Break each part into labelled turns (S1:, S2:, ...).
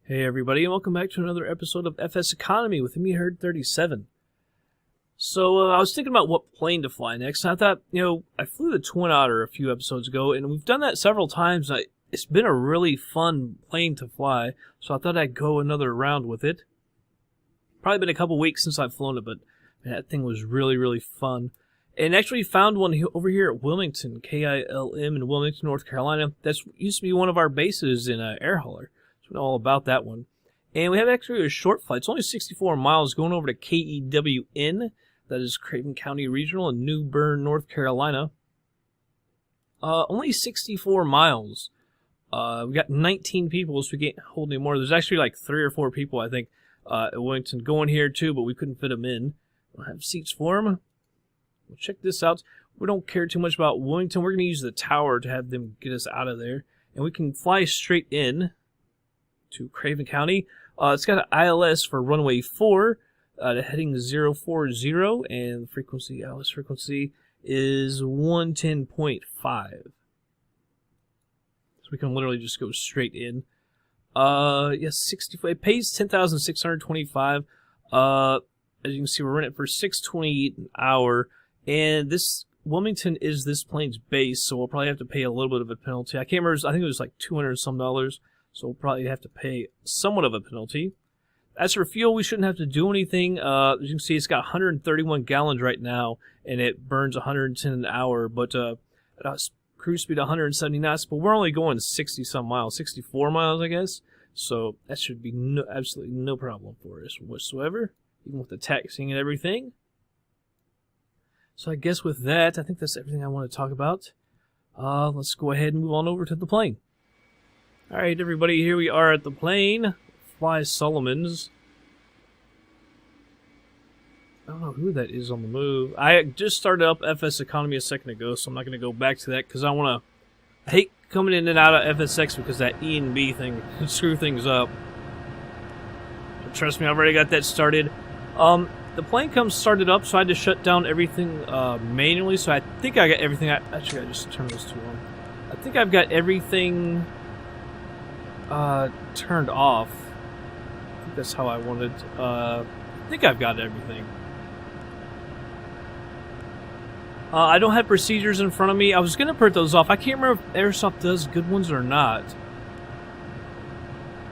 S1: Hey everybody, and welcome back to another episode of FSEconomy with me, Herd37. So, I was thinking about what plane to fly next, and I thought, I flew the Twin Otter a few episodes ago, and we've done that several times. It's been a really fun plane to fly, so I thought I'd go another round with it. Probably been a couple weeks since I've flown it, but man, that thing was really, really fun. And actually found one over here at Wilmington, KILM in Wilmington, North Carolina. That used to be one of our bases in Air Hauler. Know all about that one. And we have actually a short flight. It's only 64 miles going over to KEWN. That is Craven County Regional in New Bern, North Carolina. Only 64 miles. We got 19 people, so we can't hold any more. There's actually like 3 or 4 people, I think, at Wilmington going here too, but we couldn't fit them in. We don't have seats for them. We'll check this out. We don't care too much about Wilmington. We're going to use the tower to have them get us out of there. And we can fly straight in to Craven County. It's got an ILS for runway 4, the heading 040, and the ILS frequency is 110.5. So we can literally just go straight in. Yes, 65. It pays $10,625. As you can see, we're renting it for $628 an hour, and this Wilmington is this plane's base, so we'll probably have to pay a little bit of a penalty. I can't remember. I think it was like $200 some dollars. So we'll probably have to pay somewhat of a penalty. As for fuel, we shouldn't have to do anything. As you can see, it's got 131 gallons right now, and it burns 110 an hour. But cruise speed 170 knots. But we're only going 60-some miles, 64 miles, I guess. So that should be absolutely no problem for us whatsoever, even with the taxiing and everything. So I guess with that, I think that's everything I want to talk about. Let's go ahead and move on over to the plane. Alright everybody, here we are at the plane. Fly Solomons. I don't know who that is on the move. I just started up FSEconomy a second ago, so I'm not going to go back to that because I hate coming in and out of FSX because that E and B thing can screw things up. But trust me, I've already got that started. The plane comes started up, so I had to shut down everything manually, so I think I got everything. Actually, I just turned this to on. I think I've got everything turned off. I think that's how I wanted. I think I've got everything. I don't have procedures in front of me. I was gonna print those off. I can't remember if Aerosoft does good ones or not.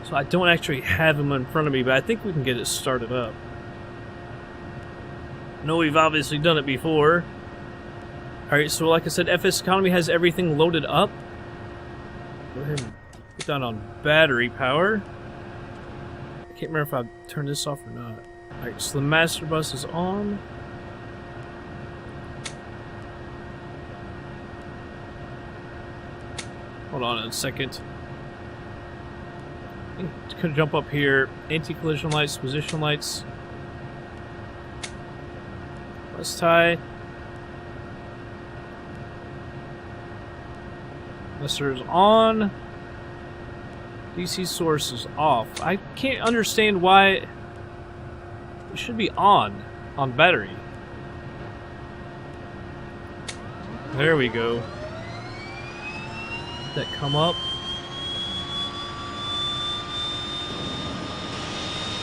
S1: So I don't actually have them in front of me, but I think we can get it started up. I know we've obviously done it before. Alright, so like I said, FSEconomy has everything loaded up. Go ahead and put that on battery power. I can't remember if I turned this off or not. Alright, so the master bus is on. Hold on a second. It's gonna jump up here. Anti-collision lights, position lights. Let's tie. Master is on. DC source is off. I can't understand why it should be on battery. There we go. Let that come up.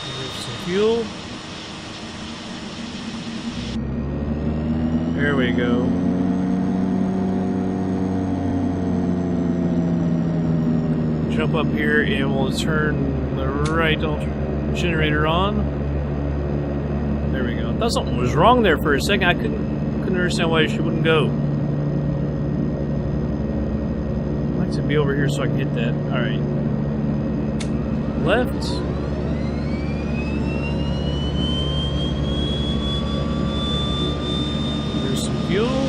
S1: Here's some fuel. There we go. Jump up here and we'll turn the right generator on. There we go. I thought something was wrong there for a second. I couldn't understand why she wouldn't go. I'd like to be over here so I can hit that. Alright. Left. There's some fuel.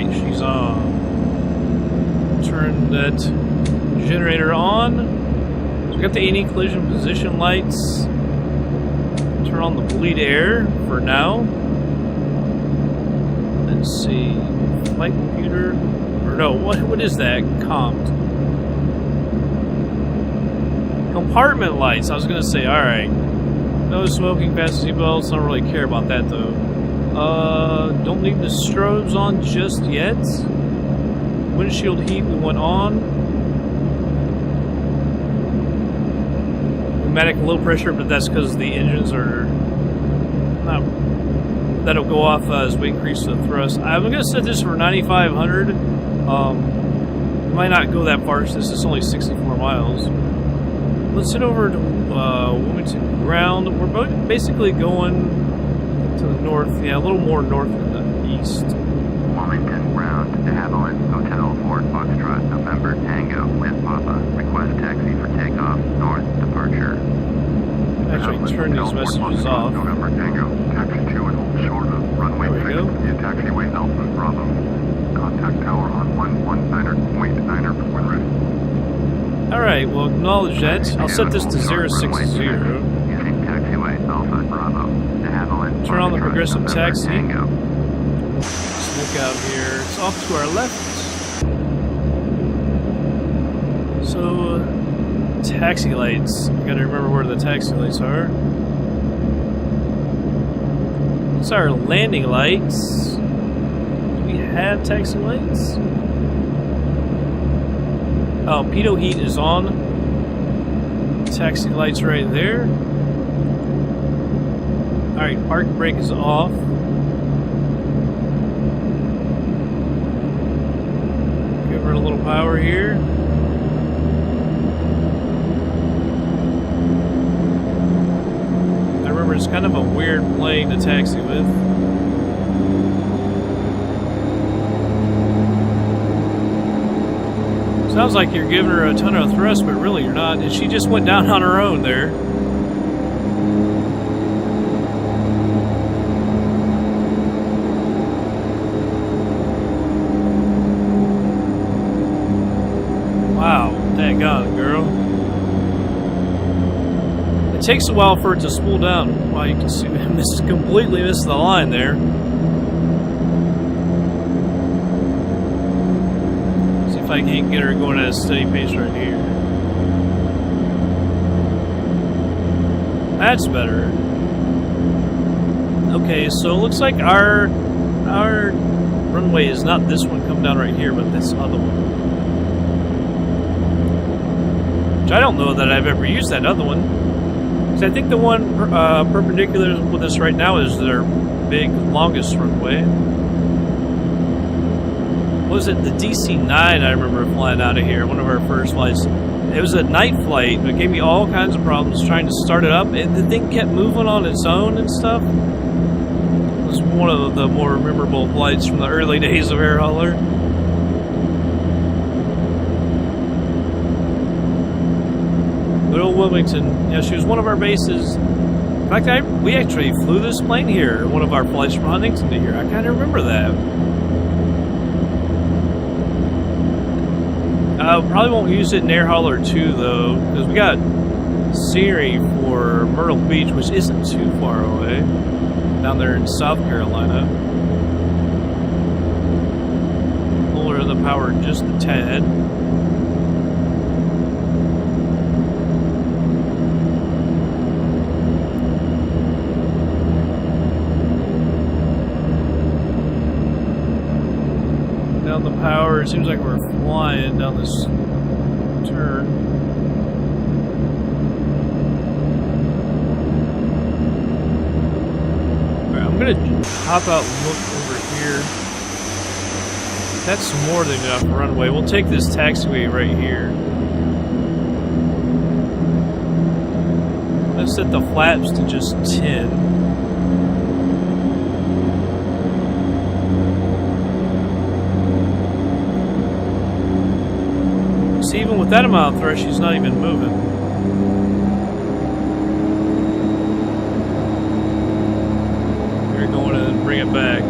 S1: She's on. Turn that generator on. So we got the anti-collision position lights. Turn on the bleed air for now. Let's see. Flight computer. Or no, what is that? Compt. Compartment lights. I was gonna say, alright. No smoking, fasten seatbelts. I don't really care about that though. Don't leave the strobes on just yet. Windshield heat we want on. Pneumatic low pressure, but that's because the engines are not. That'll go off as we increase the thrust. I'm going to set this for 9,500. Might not go that far since it's only 64 miles. Let's head over to Wilmington ground. We're basically going to the north, yeah, a little more north than the east.
S2: Wilmington ground to Havilland, Hotel Fort Foxtrot, November Tango with Papa. Request taxi for takeoff, north departure.
S1: Actually, turn these messages off.
S2: November Tango, taxi to and hold short of runway 6 via taxiway Alpha Bravo. Contact tower on 119er when ready.
S1: Alright, well, acknowledge that. I'll set this to 060.
S2: Using taxiway Alpha Bravo to Havilland.
S1: Turn on the progressive
S2: November
S1: taxi.
S2: Tango.
S1: Let's look out here. It's off to our left. So, taxi lights. You gotta remember where the taxi lights are. It's our landing lights. Do we have taxi lights? Oh, pitot heat is on. Taxi lights right there. Alright, park brake is off. Give her a little power here. I remember it's kind of a weird plane to taxi with. Sounds like you're giving her a ton of thrust, but really you're not. And she just went down on her own there. Wow, daggone, girl. It takes a while for it to spool down. Wow, you can see this completely missed the line there. If I can't get her going at a steady pace right here. That's better. Okay, so it looks like our runway is not this one coming down right here, but this other one. Which I don't know that I've ever used that other one. Because I think the one perpendicular with us right now is their big, longest runway. What was it? The DC-9 I remember flying out of here, one of our first flights. It was a night flight, but it gave me all kinds of problems trying to start it up. And the thing kept moving on its own and stuff. It was one of the more memorable flights from the early days of Air Hauler. Good old Wilmington. Yeah, she was one of our bases. In fact, we actually flew this plane here, one of our flights from Huntington to here. I kind of remember that. Probably won't use it in Air Hauler 2 though, because we got scenery for Myrtle Beach, which isn't too far away, down there in South Carolina. Lower the power just a tad. Down the power, it seems like we're flying down this turn. Alright, I'm gonna hop out and look over here. That's more than enough runway. We'll take this taxiway right here. Let's set the flaps to just 10. See, even with that amount of thrust, she's not even moving. We're going to bring it back.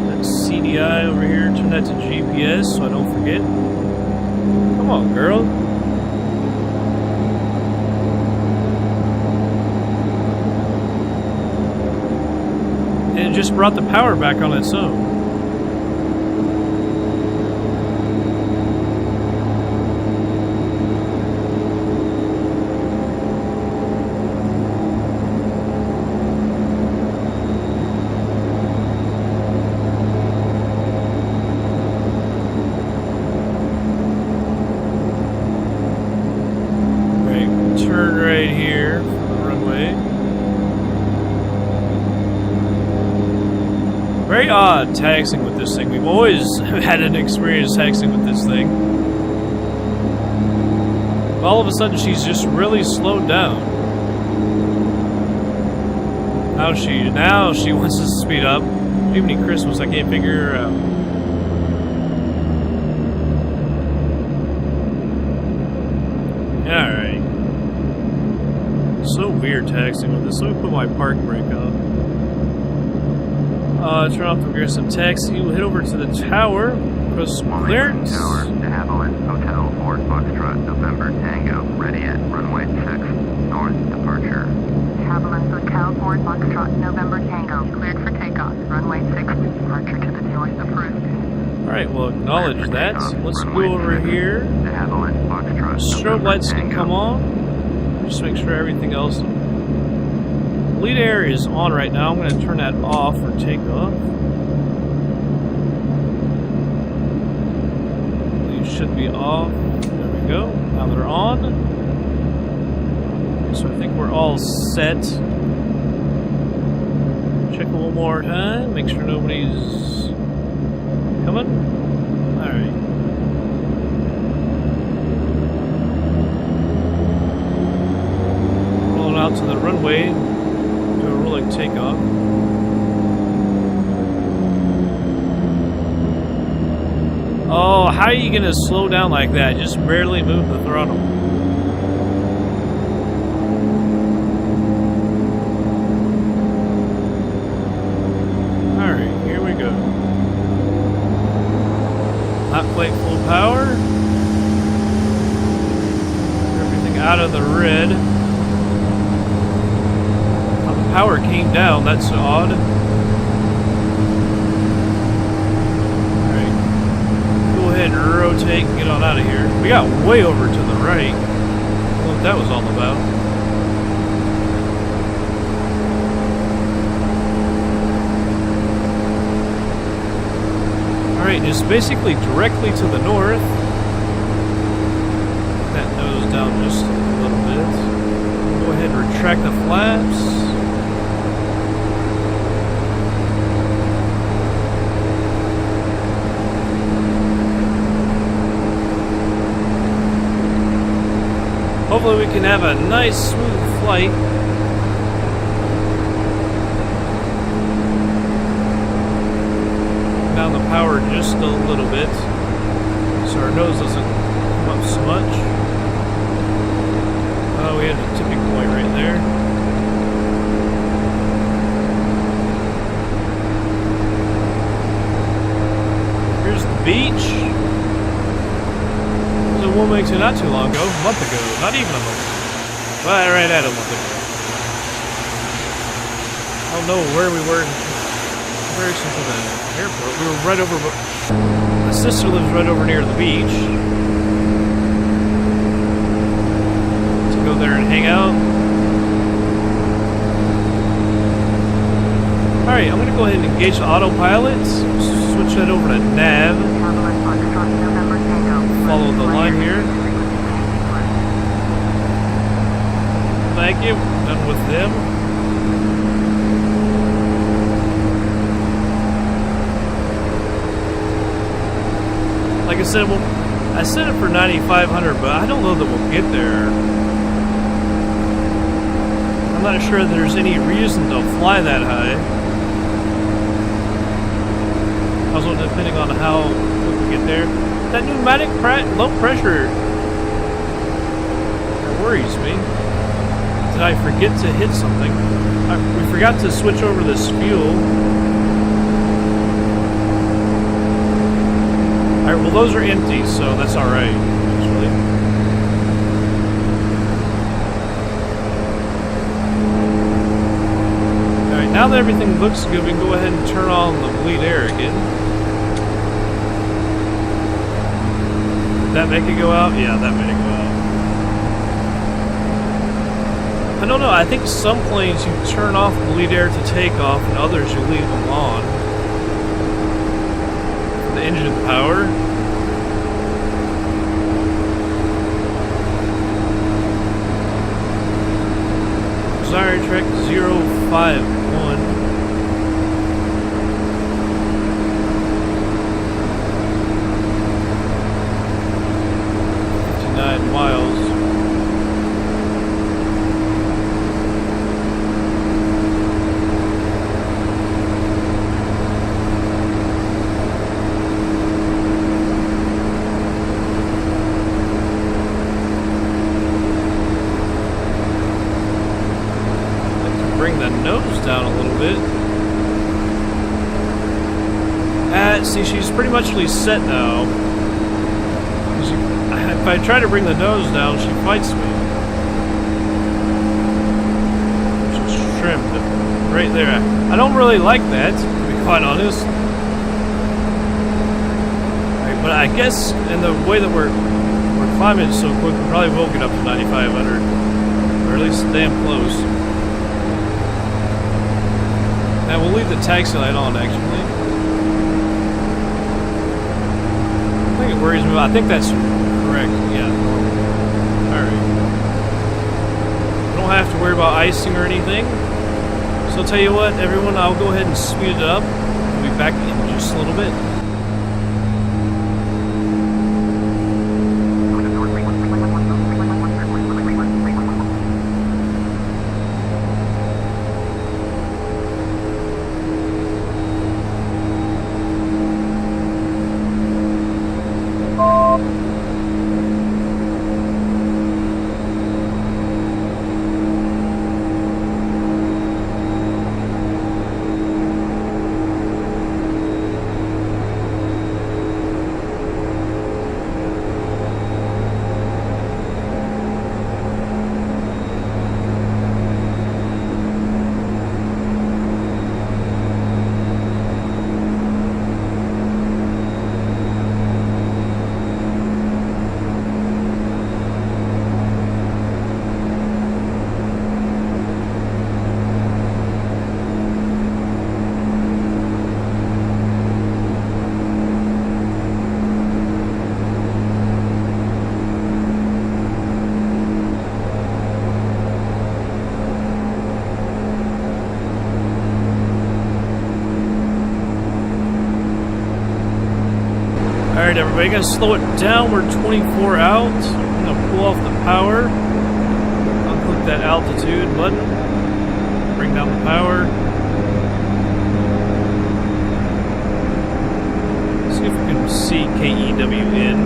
S1: That's CDI over here. Turn that to GPS so I don't forget. Come on, girl. And it just brought the power back on its own. odd taxiing with this thing. We've always had an experience taxiing with this thing. All of a sudden, she's just really slowed down. Now she wants us to speed up. Even Christmas, I can't figure her out. Alright. So weird taxiing with this. Let me put my park brake on. Turn off the aggressive taxi. We'll head over to the tower. Press clearance.
S2: Tower to Havilland Hotel, Fort Foxtrot, November Tango, ready at runway 6, north departure.
S3: Havilland Hotel, Fort Foxtrot, November Tango, cleared for takeoff, runway 6, departure to the north approved.
S1: Alright, well acknowledge that. Let's go over here.
S2: To Havilland Foxtrot,
S1: Strobe lights can come on. Just make sure everything else. Lead air is on right now. I'm going to turn that off for takeoff. These should be off. There we go. Now they're on. So I think we're all set. Check it one more time. Make sure nobody's coming. Alright. Rolling out to the runway. Do a rolling takeoff. Oh, how are you going to slow down like that? Just barely move the throttle. Alright, here we go. Not quite full power. Everything out of the red. Power came down, that's odd. Alright. Go ahead and rotate and get on out of here. We got way over to the right. I don't know what that was all about. Alright, just basically directly to the north. That nose down just a little bit. Go ahead and retract the flaps. Hopefully we can have a nice smooth flight. Down the power just a little bit so our nose doesn't come up so much. Oh, we had a tipping point right there. Here's the beach. In Wilmington not too long ago, a month ago, not even a month. Well, right at a month ago. I don't know where we were in comparison to the airport. We were right over, my sister lives right over near the beach. To go there and hang out. Alright, I'm going to go ahead and engage the autopilot. Switch that over to nav. Follow the line here. Thank you. Done with them. Like I said, well, I set it for 9,500, but I don't know that we'll get there. I'm not sure there's any reason to fly that high. Also, depending on how we can get there. That pneumatic low pressure, that worries me. Did I forget to hit something? We forgot to switch over this fuel. Alright, well those are empty, so that's alright, actually. Alright, now that everything looks good, we can go ahead and turn on the bleed air again. Did that make it go out? Yeah, that made it go out. I don't know, I think some planes you turn off bleed air to take off and others you leave them on. For the engine power. Desire Trek 051. set. See, she's pretty much set now. If I try to bring the nose down, she fights me. She's trimmed right there. I don't really like that, to be quite honest. Right, but I guess in the way that we're climbing so quick, we probably will get up to 9,500, or at least damn close. Now we'll leave the taxi light on, actually. I think it worries me. I think that's correct. Yeah. Alright. We don't have to worry about icing or anything. So I'll tell you what, everyone, I'll go ahead and speed it up. We'll be back in just a little bit. Alright, everybody, gonna slow it down. We're 24 out. I'm gonna pull off the power. Unclick that altitude button. Bring down the power. See if we can see KEWN.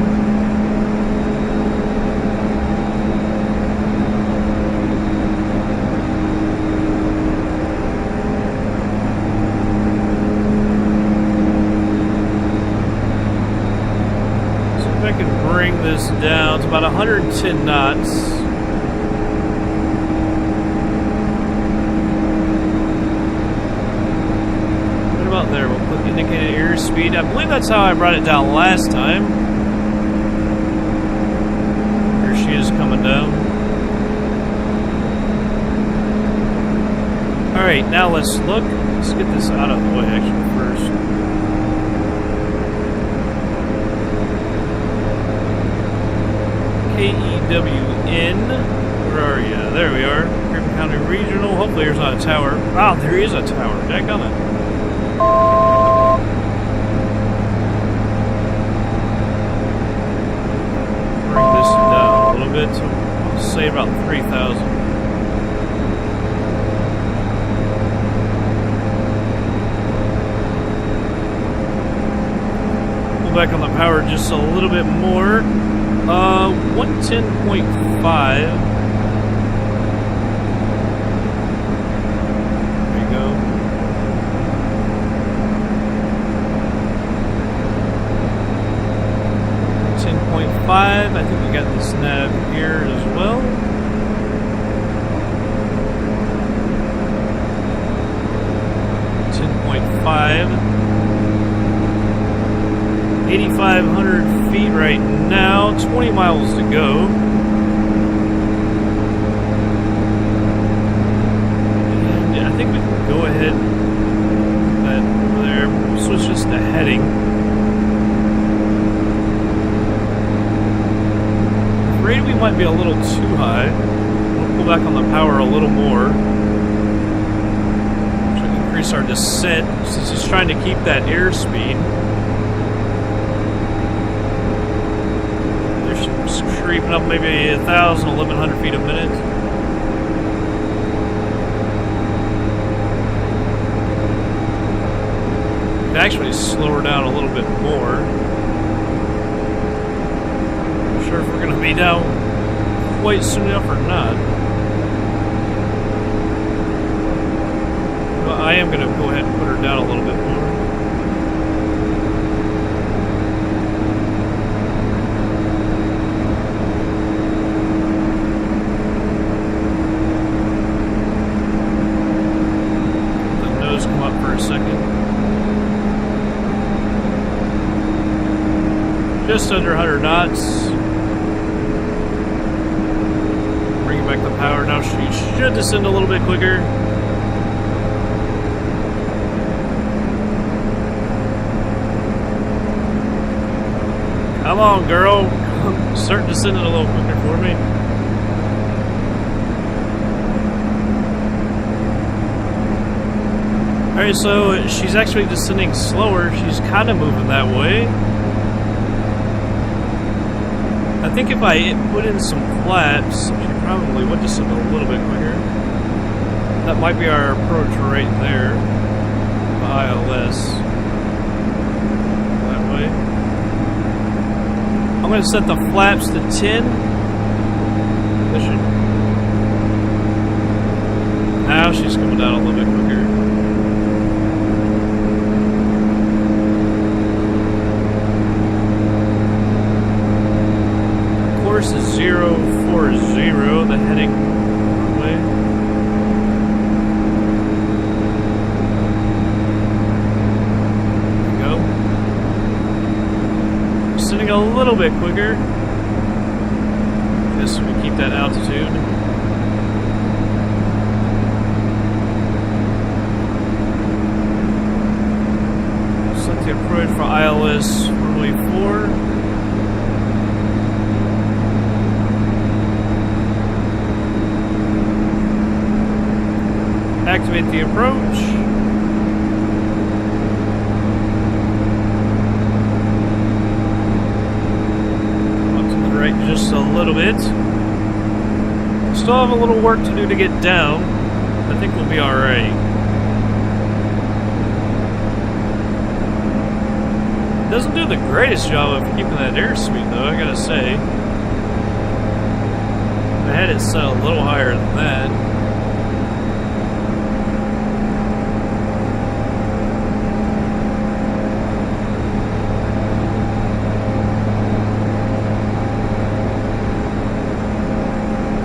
S1: Bring this down to about 110 knots. What about there? We'll click indicated airspeed. I believe that's how I brought it down last time. Here she is coming down. Alright, now let's look. Let's get this out of the way actually first. KEWN. Where are you? There we are. Griffin County Regional. Hopefully there's not a tower. Ah, there is a tower. Dadgummit. Bring this down a little bit. So I'll say about 3,000. Pull back on the power just a little bit more. 110.5. There you go. 10.5. I think we got this nav here as well. .5. 8,500 feet right now, 20 miles to go. And I think we can go ahead over there. We'll switch this to heading. I'm afraid we might be a little too high. We'll pull back on the power a little more. Increase our descent since it's trying to keep that airspeed. Creeping up maybe 1,000, 1,100 feet a minute. Could actually slow her down a little bit more. Not sure if we're going to be down quite soon enough or not. But I am going to go ahead and put her down a little bit more. Just under 100 knots. Bringing back the power. Now she should descend a little bit quicker. Come on, girl. Start descending a little quicker for me. Alright, so she's actually descending slower. She's kind of moving that way. I think if I put in some flaps, she probably would descend a little bit quicker. That might be our approach right there. The ILS. That way. I'm going to set the flaps to 10. This should... Now she's coming down a little bit quicker. Course is 040, the heading runway. There we go. Sitting a little bit quicker. Guess we keep that altitude. Set the approach for ILS runway 4. Activate the approach. Up to the right just a little bit. Still have a little work to do to get down. I think we'll be alright. Doesn't do the greatest job of keeping that airspeed though, I gotta say. I had it set a little higher than that.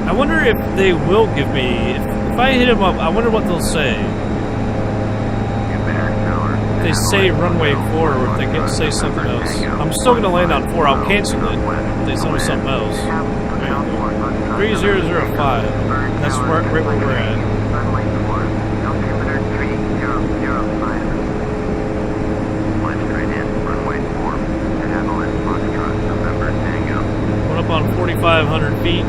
S1: I wonder if they will give me, if I hit them up, I wonder what they'll say. If they say runway 4 or if they get to say something else. I'm still going to land on 4, I'll cancel it if they tell me something else. 3005, that's right where we're at. Went up on 4,500 feet.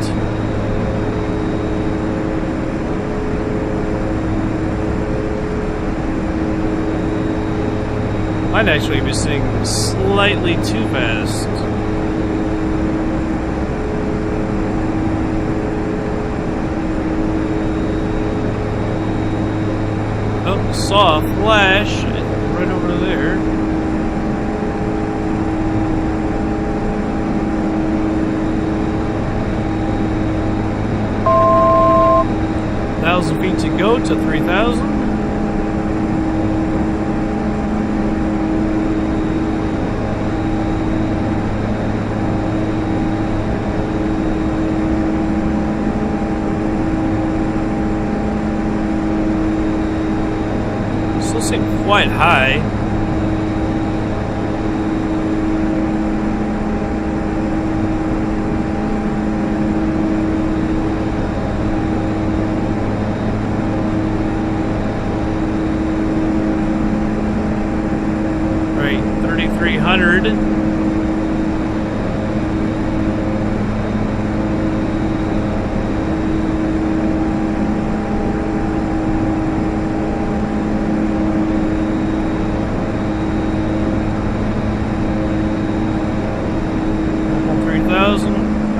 S1: Might actually be sitting slightly too fast. Oh, saw a flash right over there. Feet to go to 3,000. Still seem quite high. Right, 3,300.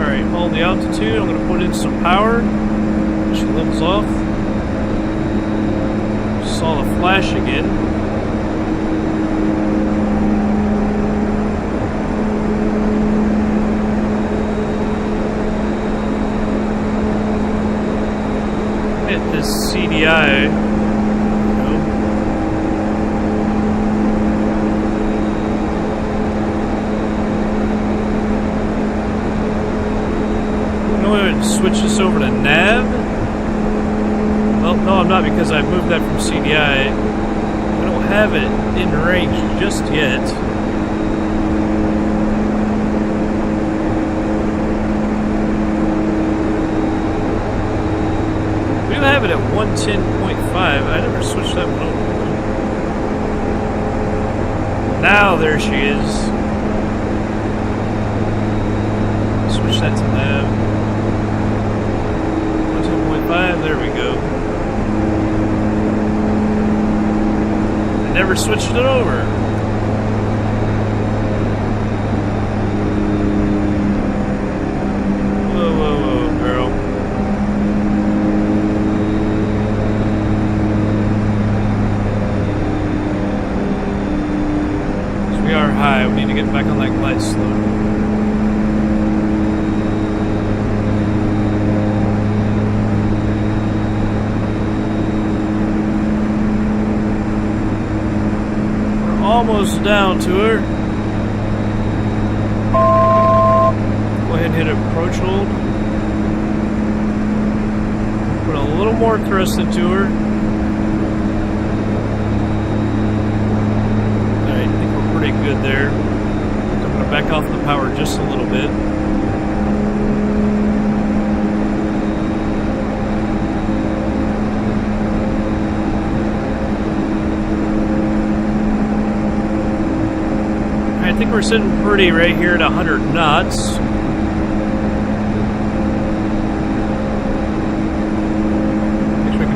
S1: Alright, hold the altitude. I'm going to put in some power. She levels off. Saw the flash again. Hit this CDI. Switch this over to nav. Well, no, I'm not, because I moved that from CDI. I don't have it in range just yet. 10.5. I never switched that one over. Now there she is. Switch that to nav. 10.5. There we go. I never switched it over. High. We need to get back on that glide slope. We're almost down to her. Go ahead and hit approach hold. Put a little more thrust into her. Pretty good there. I'm going to back off the power just a little bit. I think we're sitting pretty right here at 100 knots. Make sure we can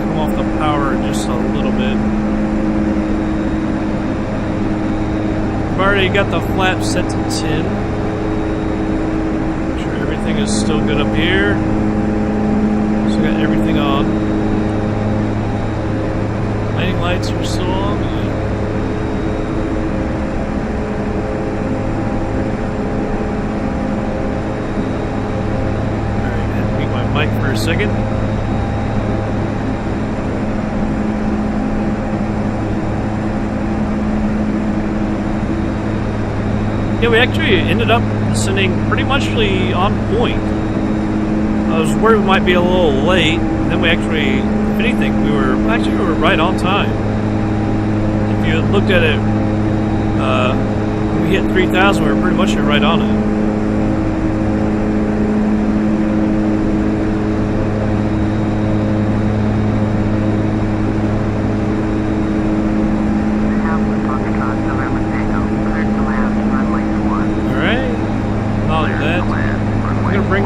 S1: come off the power just a little bit. I've already got the flaps set to 10. Make sure everything is still good up here. Still got everything on. Landing lights are still on. Alright, had to mute my mic for a second. Yeah, we actually ended up sending pretty much on point. I was worried we might be a little late, and then we actually, if anything, we were right on time. If you looked at it, when we hit 3,000, we were pretty much right on it.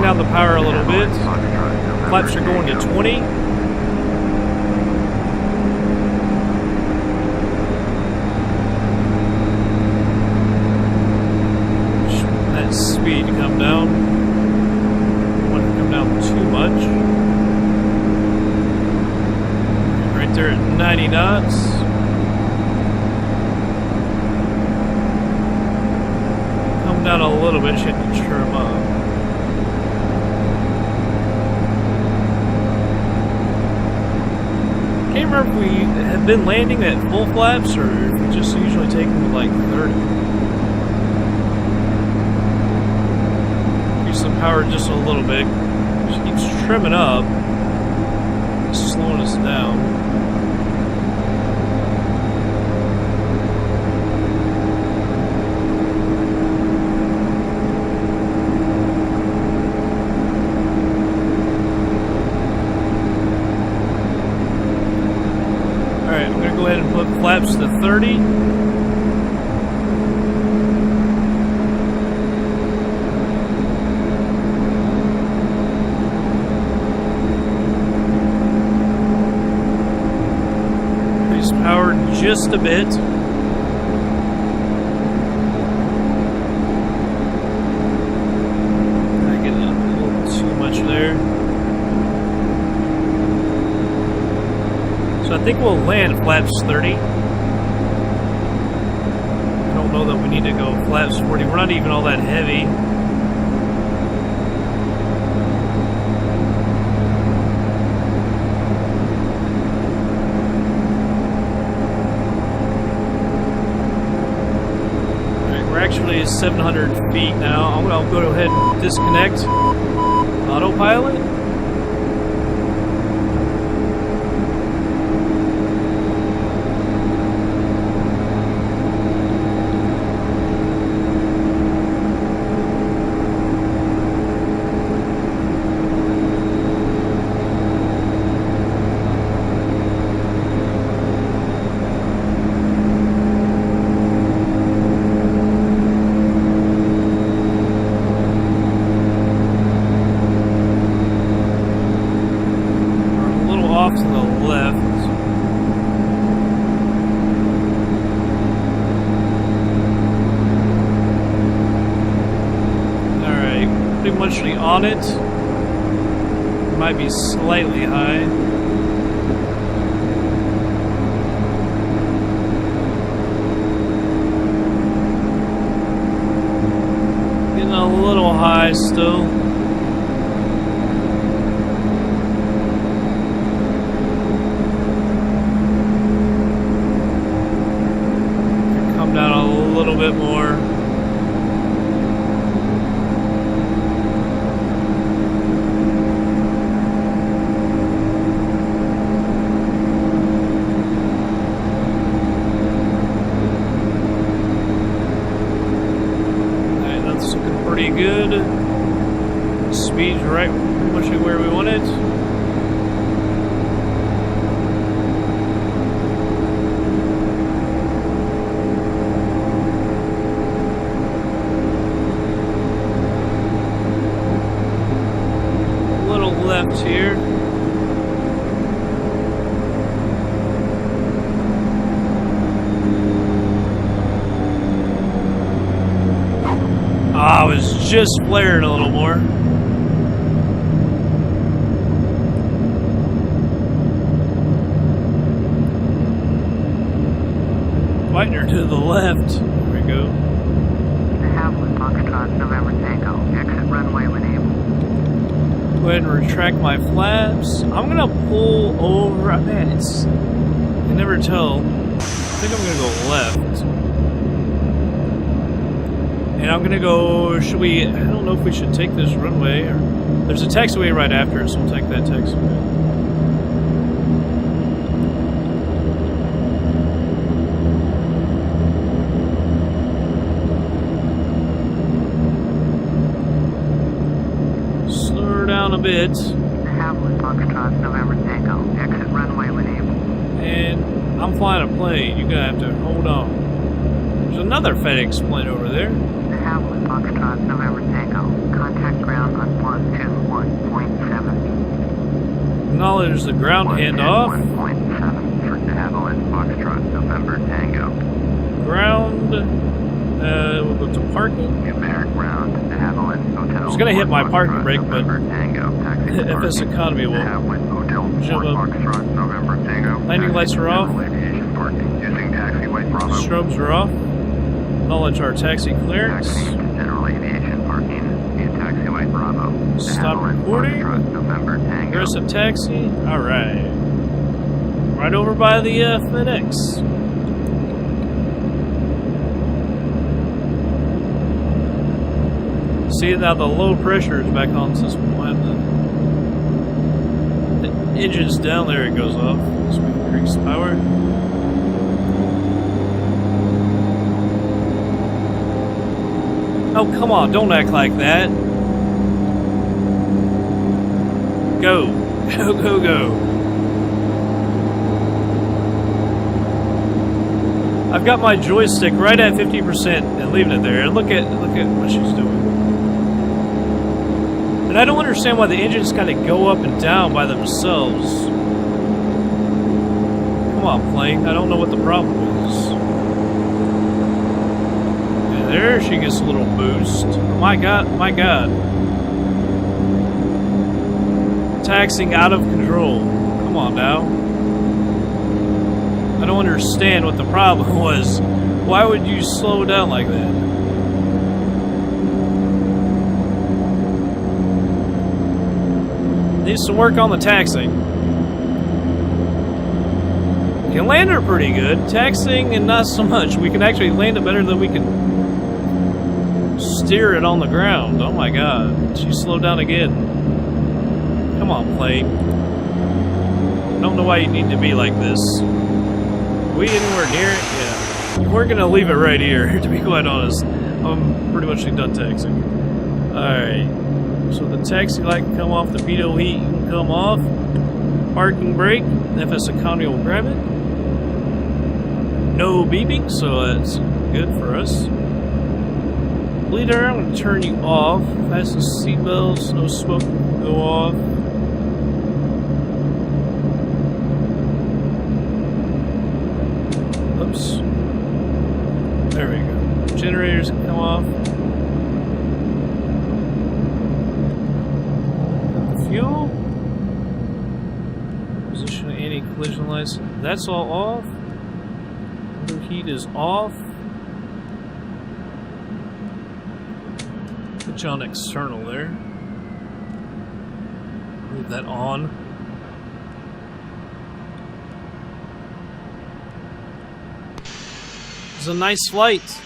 S1: Down the power a little bit. Flaps are going to 20. That speed to come down. Don't want it to come down too much. Right there at 90 knots. Come down a little bit, should trim up. I can't remember if we have been landing at full flaps or if we just usually take them to like 30. Increase the power just a little bit. She keeps trimming up, slowing us down. Go ahead and put flaps to 30. Increase power just a bit. I get a little too much there. I think we'll land flaps 30. I don't know that we need to go flaps 40. We're not even all that heavy. Alright, we're actually 700 feet now. I'll go ahead and disconnect autopilot. actually on it. It might be slightly high. Getting a little high still. Come down a little bit more. Pretty good. Speed's right pretty much where we want it. A little left here. I was just flaring a little more. Fighting her to the left. There we go.
S3: The Havilland Foxtrot, November Tango. Exit runway when able.
S1: Go ahead and retract my flaps. I'm gonna pull over. Man, it's. You can never tell. I think I'm gonna go left. And I'm gonna go, should we, I don't know if we should take this runway, or, there's a taxiway right after, so we'll take that taxiway. Slow her down a bit.
S3: The Havilland Foxtrot, November Tango. Exit runway when able.
S1: And I'm flying a plane, you're gonna have to hold on. There's another FedEx plane over there.
S3: Havilland Foxtrot, November Tango. Contact ground on 121.7.
S1: Acknowledge the ground handoff.
S2: 1.7 for Havilland Foxtrot, November Tango.
S1: Ground. We'll go to parking.
S2: Compare ground to Havilland Hotel.
S1: I was gonna hit my parking brake, but FSEconomy will
S2: Havilland Hotel,
S1: jump up.
S2: Foxtrot, November Tango.
S1: Landing lights are off.
S2: Aviation parking using taxiway Bravo.
S1: Strobes are off. Acknowledge our taxi clearance.
S2: Taxi to general aviation parking via taxiway Bravo.
S1: Stop
S2: Havilland
S1: recording.
S2: Foxtrot, November Tango.
S1: Aggressive taxi. Alright. Right over by the FedEx. See, now the low pressure is back on this point. The engine's down there, it goes off. So we increase power. Oh, come on, don't act like that. Go. Go, go, go. I've got my joystick right at 50% and leaving it there. And look at what she's doing. And I don't understand why the engines kind of go up and down by themselves. Come on, plane. I don't know what the problem is. And there she gets a little boost. My God, my God. Taxiing out of control. Come on now. I don't understand what the problem was. Why would you slow down like that? Needs some work on the taxiing. Can land her pretty good. Taxiing and not so much. We can actually land it better than we can steer it on the ground. Oh my God. She slowed down again. Come on, plane. I don't know why you need to be like this. Are we anywhere near it? Yeah. We're gonna leave it right here, to be quite honest. I'm pretty much done taxiing. Alright. So the taxi light can come off, the pitot heat can come off. Parking brake, FSEconomy will grab it. No beeping, so that's good for us. Leader, I'm going to turn you off. Fasten seatbelts, no smoke will go off. Oops. There we go. Generators can come off. nice. That's all off. Heat is off. Put you on external there. Leave that on. It's a nice flight.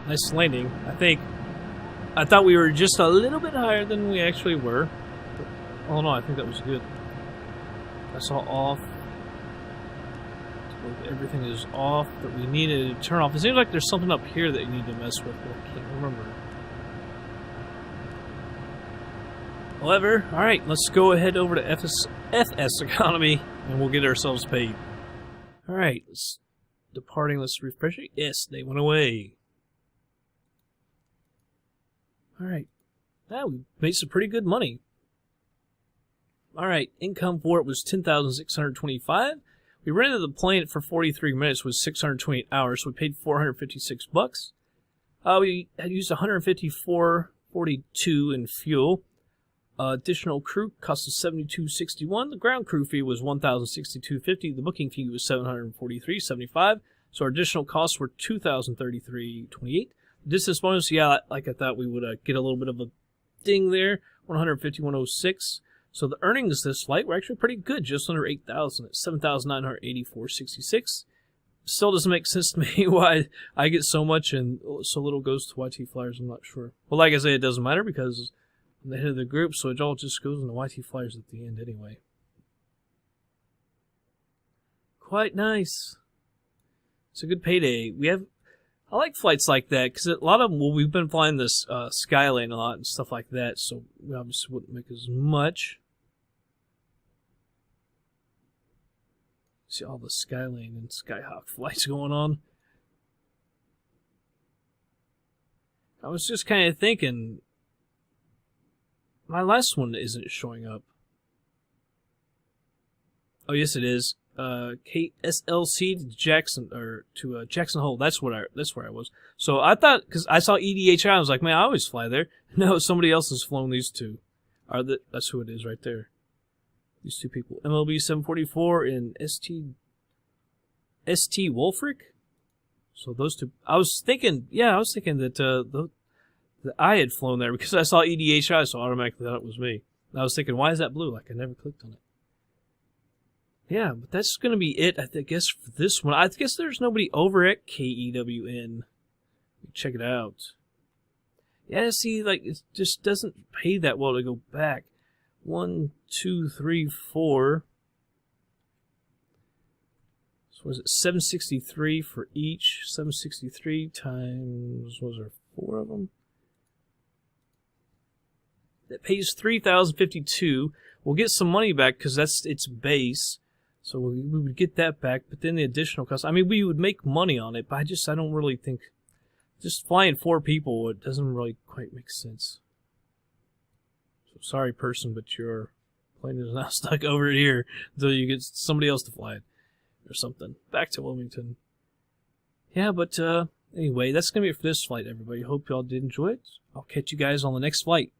S1: Nice landing, I think. I thought we were just a little bit higher than we actually were. But, oh no, I think that was good. That's all off. Everything is off that we needed to turn off. It seems like there's something up here that you need to mess with, but I can't remember. However, alright, let's go ahead over to FSEconomy and we'll get ourselves paid. Alright, departing, let's refresh it. Yes, they went away. Alright, now we made some pretty good money. Alright, income for it was $10,625. We rented the plane for 43 minutes with 628 hours, so we paid $456. We had used $154.42 in fuel. Additional crew cost us $72.61. The ground crew fee was $1,062.50. The booking fee was $743.75. So our additional costs were $2,033.28. Distance bonus, yeah, like I thought we would get a little bit of a ding there, $151.06. So the earnings this flight were actually pretty good, just under $8,000 at $7,984.66. Still doesn't make sense to me why I get so much and so little goes to YT Flyers. I'm not sure. Well, like I say, it doesn't matter because I'm the head of the group, so it all just goes into YT Flyers at the end anyway. Quite nice. It's a good payday. I like flights like that because a lot of them, well, we've been flying this Skylane a lot and stuff like that, so we obviously wouldn't make as much. See all the Skylane and Skyhawk flights going on. I was just kind of thinking, my last one isn't showing up. Oh, yes, it is. KSLC to Jackson Jackson Hole. That's where I was. So I thought, because I saw EDHI, I was like, man, I always fly there. No, somebody else has flown these two. That's who it is right there. These two people, MLB 744 and ST Wolfric. So those two. I was thinking that I had flown there because I saw EDHI, so I automatically thought it was me. And I was thinking, why is that blue? Like I never clicked on it. Yeah, but that's going to be it, I guess, for this one. I guess there's nobody over at KEWN. Check it out. Yeah, see, like, it just doesn't pay that well to go back. 1, 2, 3, 4. So was it 763 for each? 763 times, was there 4 of them? That pays $3,052. We'll get some money back because that's its base. So we would get that back, but then the additional cost. I mean, we would make money on it, but I don't really think, just flying 4 people, it doesn't really quite make sense. So sorry, person, but your plane is now stuck over here until you get somebody else to fly it or something. Back to Wilmington. Yeah, but anyway, that's going to be it for this flight, everybody. Hope y'all did enjoy it. I'll catch you guys on the next flight.